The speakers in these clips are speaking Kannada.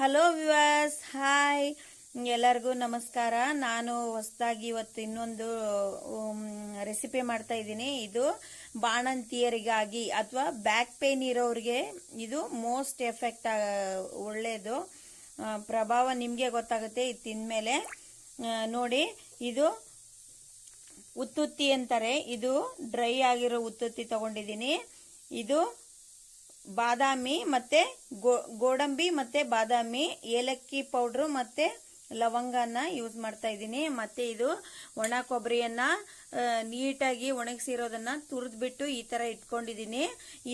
ಹಲೋ ವ್ಯೂವರ್ಸ್, ಹಾಯ್ ಎಲ್ಲರಿಗೂ ನಮಸ್ಕಾರ. ನಾನು ಹೊಸದಾಗಿ ಇವತ್ತು ಇನ್ನೊಂದು ರೆಸಿಪಿ ಮಾಡ್ತಾ ಇದ್ದೀನಿ. ಇದು ಬಾಣಂತಿಯರಿಗಾಗಿ ಅಥವಾ ಬ್ಯಾಕ್ ಪೇನ್ ಇರೋರಿಗೆ ಇದು ಮೋಸ್ಟ್ ಎಫೆಕ್ಟ್ ಒಳ್ಳೆಯದು. ಪ್ರಭಾವ ನಿಮಗೆ ಗೊತ್ತಾಗುತ್ತೆ ಇದು ತಿಂದಮೇಲೆ. ನೋಡಿ, ಇದು ಉತ್ತುತ್ತಿ ಅಂತಾರೆ. ಇದು ಡ್ರೈ ಆಗಿರೋ ಉತ್ತುತ್ತಿ ತಗೊಂಡಿದ್ದೀನಿ. ಇದು ಬಾದಾಮಿ ಮತ್ತೆ ಗೋಡಂಬಿ ಮತ್ತೆ ಬಾದಾಮಿ, ಏಲಕ್ಕಿ ಪೌಡ್ರು ಮತ್ತೆ ಲವಂಗನ ಯೂಸ್ ಮಾಡ್ತಾ ಇದ್ದೀನಿ. ಮತ್ತೆ ಇದು ಒಣ ಕೊಬ್ಬರಿಯನ್ನ ನೀಟಾಗಿ ಒಣಗಿಸಿರೋದನ್ನ ತುರಿದ್ಬಿಟ್ಟು ಈ ತರ ಇಟ್ಕೊಂಡಿದ್ದೀನಿ.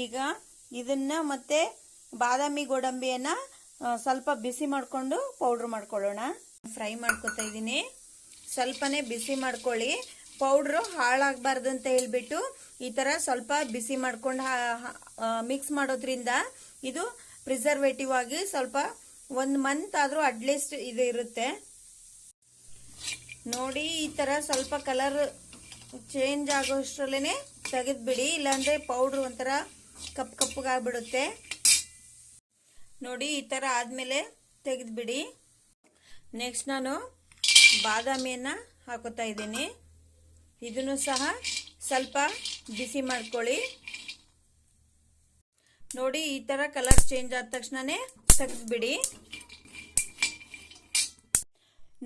ಈಗ ಇದನ್ನ ಮತ್ತೆ ಬಾದಾಮಿ ಗೋಡಂಬಿಯನ್ನ ಸ್ವಲ್ಪ ಬಿಸಿ ಮಾಡ್ಕೊಂಡು ಪೌಡ್ರ್ ಮಾಡ್ಕೊಳ್ಳೋಣ. ಫ್ರೈ ಮಾಡ್ಕೊತಾ ಇದ್ದೀನಿ. ಸ್ವಲ್ಪನೇ ಬಿಸಿ ಮಾಡ್ಕೊಳ್ಳಿ. ಪೌಡ್ರು ಹಾಳಾಗಬಾರ್ದು ಅಂತ ಹೇಳ್ಬಿಟ್ಟು ಈ ತರ ಸ್ವಲ್ಪ ಬಿಸಿ ಮಾಡ್ಕೊಂಡು ಮಿಕ್ಸ್ ಮಾಡೋದ್ರಿಂದ ಇದು ಪ್ರಿಸರ್ವೇಟಿವ್ ಆಗಿ ಸ್ವಲ್ಪ 1 ಮಂತ್ ಆದ್ರೂ ಅಟ್ಲೀಸ್ಟ್ ಇದು ಇರುತ್ತೆ. ನೋಡಿ, ಈ ತರ ಸ್ವಲ್ಪ ಕಲರ್ ಚೇಂಜ್ ಆಗೋಷ್ಟ್ರಲ್ಲೇನೆ ತೆಗೆದ್ಬಿಡಿ, ಇಲ್ಲಾಂದ್ರೆ ಪೌಡ್ರ್ ಒಂಥರ ಕಪ್ಪಗಾಗ್ಬಿಡುತ್ತೆ. ನೋಡಿ, ಈ ತರ ಆದ್ಮೇಲೆ ತೆಗೆದ್ಬಿಡಿ. ನೆಕ್ಸ್ಟ್ ನಾನು ಬಾದಾಮಿಯನ್ನ ಹಾಕೋತಾ ಇದ್ದೀನಿ. ಇದನ್ನು ಸಹ ಸ್ವಲ್ಪ ಬಿಸಿ ಮಾಡ್ಕೊಳ್ಳಿ. ನೋಡಿ, ಈ ತರ ಕಲರ್ ಚೇಂಜ್ ಆದ ತಕ್ಷಣನೇ ತೆಗೆದ್ಬಿಡಿ.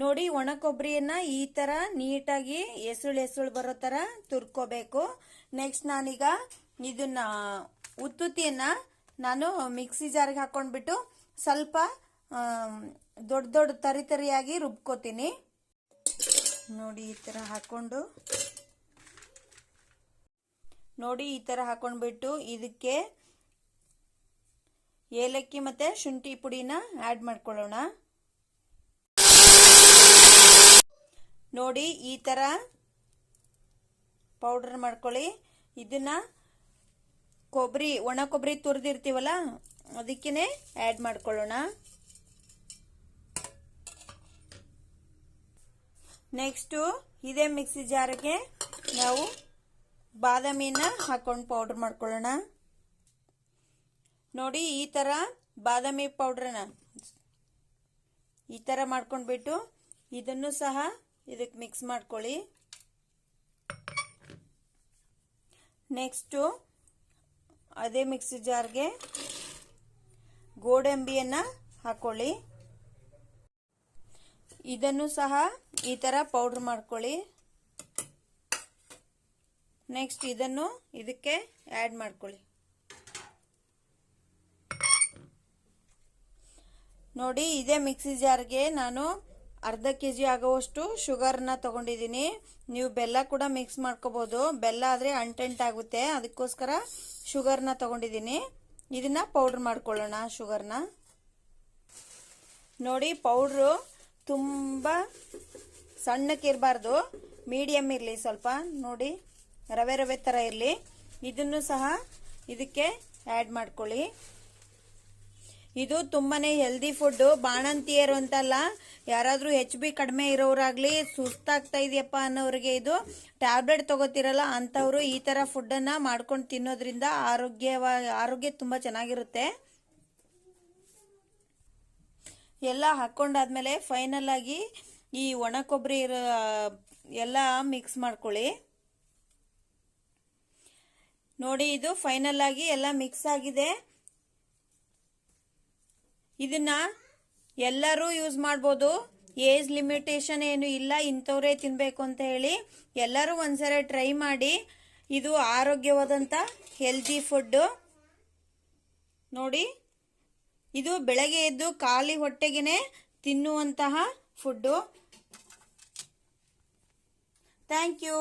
ನೋಡಿ, ಒಣ ಕೊಬ್ಬರಿಯನ್ನ ಈ ತರ ನೀಟಾಗಿ ಎಸುಳು ಬರೋ ತರ ತುರ್ಕೋಬೇಕು. ನೆಕ್ಸ್ಟ್ ನಾನೀಗ ಇದನ್ನ ಉತ್ತುತ್ತಿಯನ್ನ ನಾನು ಮಿಕ್ಸಿ ಜಾರ್ಗೆ ಹಾಕೊಂಡ್ಬಿಟ್ಟು ಸ್ವಲ್ಪ ದೊಡ್ಡ ತರಿಯಾಗಿ ರುಬ್ಕೋತೀನಿ. ನೋಡಿ, ಈ ತರ ಹಾಕೊಂಡು ಹಾಕೊಂಡ್ಬಿಟ್ಟು ಇದಕ್ಕೆ ಏಲಕ್ಕಿ ಮತ್ತೆ ಶುಂಠಿ ಪುಡಿನ ಆಡ್ ಮಾಡ್ಕೊಳ್ಳೋಣ. ನೋಡಿ, ಈ ತರ ಪೌಡರ್ ಮಾಡ್ಕೊಳ್ಳಿ. ಇದನ್ನ ಒಣ ಕೊಬ್ಬರಿ ತುರಿದಿರ್ತೀವಲ್ಲ ಅದಕ್ಕೇನೆ ಆಡ್ ಮಾಡ್ಕೊಳ್ಳೋಣ. ನೆಕ್ಸ್ಟ್ ಇದೇ ಮಿಕ್ಸಿ ಜಾರ್ಗೆ ನಾವು ಬಾದಾಮಿನ ಹಾಕೊಂಡು ಪೌಡರ್ ಮಾಡ್ಕೊಳ್ಳೋಣ. ನೋಡಿ, ಈ ತರ ಬಾದಾಮಿ ಪೌಡ್ರನ್ನ ಈ ತರ ಮಾಡ್ಕೊಂಡ್ಬಿಟ್ಟು ಇದನ್ನು ಸಹ ಇದಕ್ಕೆ ಮಿಕ್ಸ್ ಮಾಡ್ಕೊಳ್ಳಿ. ನೆಕ್ಸ್ಟ್ ಅದೇ ಮಿಕ್ಸಿ ಜಾರ್ಗೆ ಗೋಡಂಬಿಯನ್ನ ಹಾಕೊಳ್ಳಿ. ಇದನ್ನು ಸಹ ಈ ತರ ಪೌಡರ್ ಮಾಡ್ಕೊಳ್ಳಿ. ನೆಕ್ಸ್ಟ್ ಇದನ್ನು ಇದಕ್ಕೆ ಆಡ್ ಮಾಡ್ಕೊಳ್ಳಿ. ನೋಡಿ, ಇದೇ ಮಿಕ್ಸಿ ಜಾರ್ಗೆ ನಾನು ಅರ್ಧ ಕೆಜಿ ಆಗುವಷ್ಟು ಶುಗರ್ನ ತಗೊಂಡಿದ್ದೀನಿ. ನೀವು ಬೆಲ್ಲ ಕೂಡ ಮಿಕ್ಸ್ ಮಾಡ್ಕೋಬಹುದು. ಬೆಲ್ಲ ಆದ್ರೆ ಅಂಟೆಂಟಾಗುತ್ತೆ, ಅದಕ್ಕೋಸ್ಕರ ಶುಗರ್ನ ತಗೊಂಡಿದ್ದೀನಿ. ಇದನ್ನ ಪೌಡರ್ ಮಾಡ್ಕೊಳ್ಳೋಣ. ಶುಗರ್ನ ನೋಡಿ, ಪೌಡ್ರು ತುಂಬಾ ಸಣ್ಣಕ್ಕೆ ಇರಬಾರ್ದು, ಮೀಡಿಯಂ ಇರಲಿ. ಸ್ವಲ್ಪ ನೋಡಿ, ರವೆ ತರ ಇರಲಿ. ಇದನ್ನು ಸಹ ಇದಕ್ಕೆ ಆಡ್ ಮಾಡ್ಕೊಳ್ಳಿ. ಇದು ತುಂಬಾನೇ ಹೆಲ್ದಿ ಫುಡ್. ಬಾಣಂತಿಯರು ಅಂತಲ್ಲ, ಯಾರಾದ್ರೂ HB ಕಡಿಮೆ ಇರೋರಾಗ್ಲಿ, ಸುಸ್ತಾಗ್ತಾ ಇದೆಯಪ್ಪ ಅನ್ನೋರಿಗೆ, ಇದು ಟ್ಯಾಬ್ಲೆಟ್ ತಗೋತಿರಲ್ಲ ಅಂತವ್ರು ಈ ತರ ಫುಡ್ ಅನ್ನ ಮಾಡ್ಕೊಂಡು ತಿನ್ನೋದ್ರಿಂದ ಆರೋಗ್ಯ ತುಂಬಾ ಚೆನ್ನಾಗಿರುತ್ತೆ. ಎಲ್ಲ ಹಾಕೊಂಡಾದ್ಮೇಲೆ ಫೈನಲ್ ಆಗಿ ಈ ಒಣ ಕೊಬ್ಬರಿ ಎಲ್ಲ ಮಿಕ್ಸ್ ಮಾಡ್ಕೊಳ್ಳಿ. ನೋಡಿ, ಇದು ಫೈನಲ್ ಆಗಿ ಎಲ್ಲ ಮಿಕ್ಸ್ ಆಗಿದೆ. ಇದನ್ನ ಎಲ್ಲರೂ ಯೂಸ್ ಮಾಡ್ಬೋದು. ಏಜ್ ಲಿಮಿಟೇಷನ್ ಏನು ಇಲ್ಲ, ಇಂಥವ್ರೇ ತಿನ್ಬೇಕು ಅಂತ ಹೇಳಿ. ಎಲ್ಲರೂ ಒಂದ್ಸರಿ ಟ್ರೈ ಮಾಡಿ. ಇದು ಆರೋಗ್ಯವಾದಂತ ಹೆಲ್ದಿ ಫುಡ್. ನೋಡಿ, ಇದು ಬೆಳಗ್ಗೆ ಎದ್ದು ಖಾಲಿ ಹೊಟ್ಟೆಗೆನೆ ತಿನ್ನುವಂತಹ ಫುಡ್. Thank you.